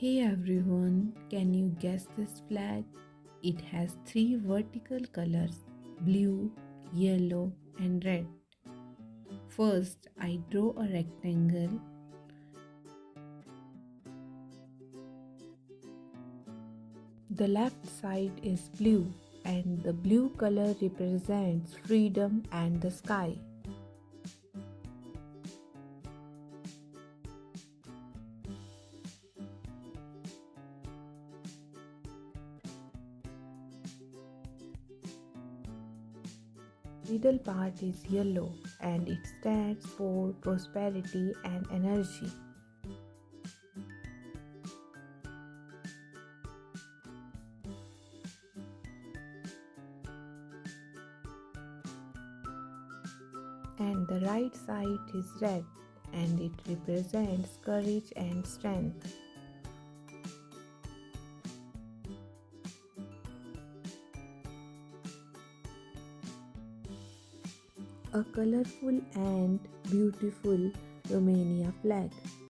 Hey everyone, can you guess this flag? It has three vertical colors blue, yellow, and red. First, I draw a rectangle. The left side is blue, and the blue color represents freedom and the sky. Middle part is yellow and it stands for prosperity and energy. And the right side is red and it represents courage and strength. A colorful and beautiful Romania flag.